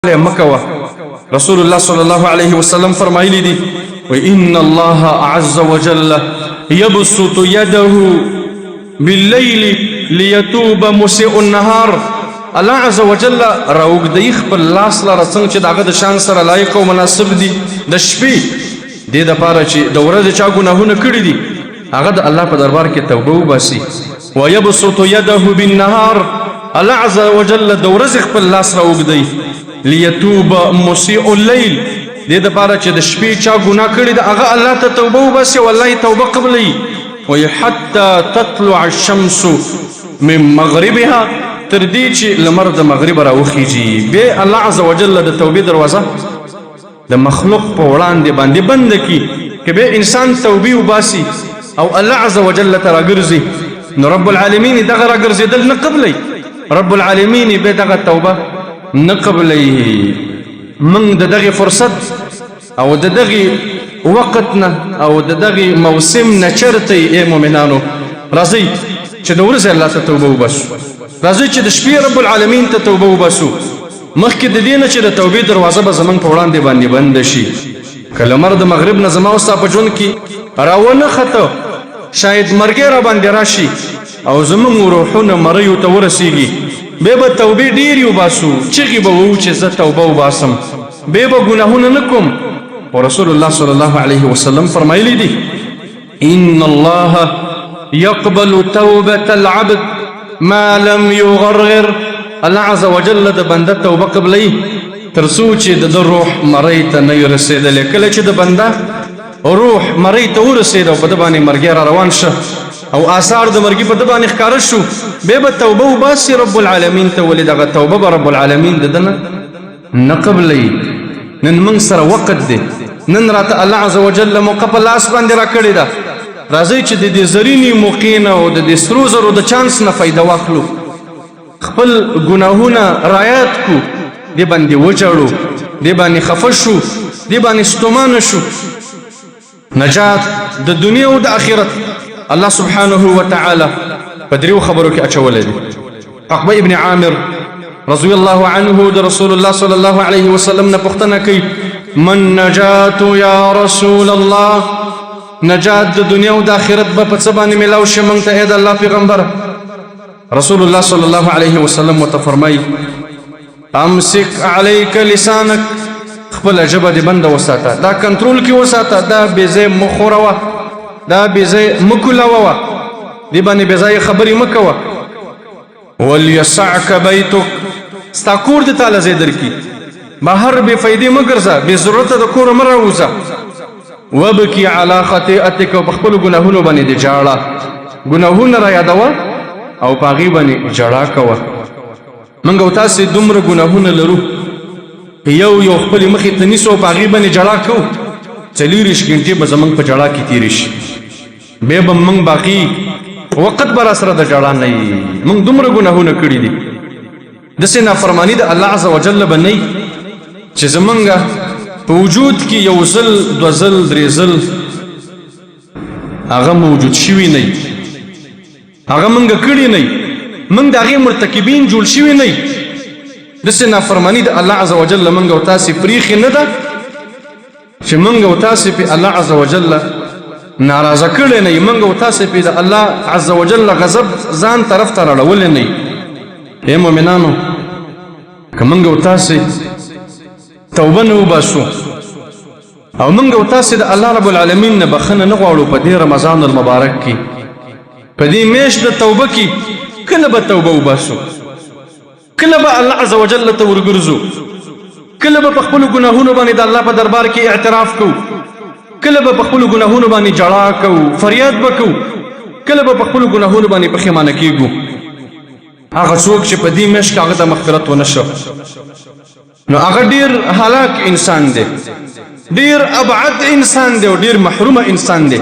مکوه. رسول الله صلی الله علیه وسلم فرمایلی دي وإن الله عز وجل يبسط يده بالليل ليتوب مسيء النهار. الله عز وجل راوږدی خپل لاس لره څنګه چې د هغه د شان سره لایق او مناسب دي د شپې دې دپاره چې د ورځې چا ګناهونه کړي دي هغه د الله په دربار کې توبه وباسي. ويبسط يده بالنهار الله عز وجل د ورځې خپل لاس راوږدی ليتوب مسيء الليل دې دپاره چې د شپې چا ګناه کړي ده هغه الله ته توبه وباسي والله توبه قبلوي. وحتى تطلع الشمس من مغربها تر دې چې لمر د مغرب راوخیږي. بیا الله عز وجل د توبې دروازه د مخلوق په وړاندې باندې بنده کړي که بیا انسان توبې وباسي او الله عز وجل ته راګرځي نو رب العالمین دغه راګرځېدل نه قبلوي. رب العالمین بیا دغه توبه نه قبلوي. موږ د دغې فرصت او د دغې وقت نه او د دغې موسم نه چېرته ای مؤمنانو راځئ چې د ورځې الله ته توبه وباسو. راځئ چې د شپې رب العالمین ته توبه وباسو مخکې د دې نه چې د توبې دروازه به زموږ په وړاندې باندې بنده شي. که لمر د مغرب نه زما او ستا په ژوند کې راونخته شاید مرګی را باندې راشي او زموږ روحونه مریو ته ورسیږي بیا به توبې ډېرې وباسو چغې به وو چې زه توبه وباسم بیا به ګناهونه نه کوم. ورسول الله صلی الله علیه وسلم فرمایلی دي ان الله يقبل توبة العبد ما لم يغرغر. الله عز وجل د بنده توبه قبلوي تر څو چې د روح مرۍ ته نه وي رسېدلی. کله چې د بنده روح مرۍ ته ورسېد او په ده باندې مرګی را روان شه او آثار د مرګي په ده باندې ښکاره شو بیا به توبه وباسي رب العالمین ته. ولې دغه توبه به رب العالمین د ده نه قبلوي. نن موږ سره وقت دی نن راته الله عز وجل موقع په لاس باندې را کړې ده. راځئ چې د دې زرینې موقع نه او د دې سرو زرو د چانس نه فایده واخلو خپل ګناهونه رعایت کو دې باندې وچړو دې باندې خفه شو دې باندې ستومانه شو. نجات د دنیا او د آخرت الله سبحانه وتعالى په دریو خبرو کې اچولی دی. عقبه ابن عامر رضی الله عنه د رسول الله صلی الله علیه وسلم نه پوښتنه کوي من نجات یا رسول الله نجات د دنیا او د آخرت به په څه باندې میلاو شي موږ ته ای د الله پیغمبره. رسول الله صلی الله علیه وسلم ورته فرمایي امسک علیک لسانک خپله ژبه دې بنده وساته دا کنټرول کې وساته دا بېځای مه خوروه دا بېځای مه کولوه دې باندې بېځایه خبرې مه کوه. ولیسعک بیتک ستا کور دې تاله ځای درکړي بهر بې فایدې مه ګرځه بې ضرورته د کوره مه راوځه. وبکي علی خطیئتک او په خپلو ګناهونو باندې دې جاړه ګناهونه را یادوه او په هغې باندې ژړا کوه. موږ او تاسې دومره ګناهونه لرو یو خپلې مخې ته نیسو او په هغې باندې ژړا کوو 24 ګنټې به زموږ په ژړا کې تېرې شي بیا به موږ باقي وقت به را سره د ژړا نه وي. موږ دومره ګناهونه کړي دي داسې نافرماني د الله عز وجل به نه چې زمونږ په وجود کې یو ځل دوه ځل درې ځل هغه موجود شوي نه وي هغه موږ کړي نه وي موږ د هغې مرتکبین جوړ شوي نه وي. داسې نافرماني د الله عز وجل موږ او تاسې پریښې نه ده چې موږ او تاسې پې الله عز وجل ناراضه کړی نه وي موږ او تاسې پې د الله عز وجل غضب ځان طرف ته راړولی نه وي. ای مؤمنانو که موږ او تاسې توبه نه وباسو او موږ او تاسې د الله رب العالمین نه بخښنه نه غواړو په دې رمضان المبارک کې په دې میاشت د توبه کې کله به توبه وباسو کله به الله عز وجل ته ورګرځو کله به په خپلو ګناهونو باندې د الله په دربار کې اعتراف کوو کله به په خپلو ګناهونو باندې ژړا کوو فریاد به کوو کله به په خپلو ګناهونو باندې پښیمانه کیږو. هغه څوک چې په دې میاشت کې هغه ته مغفرت ونه شو نو هغه ډېر هلاک انسان دی ډېر ابعد انسان دی او ډېر محرومه انسان دی.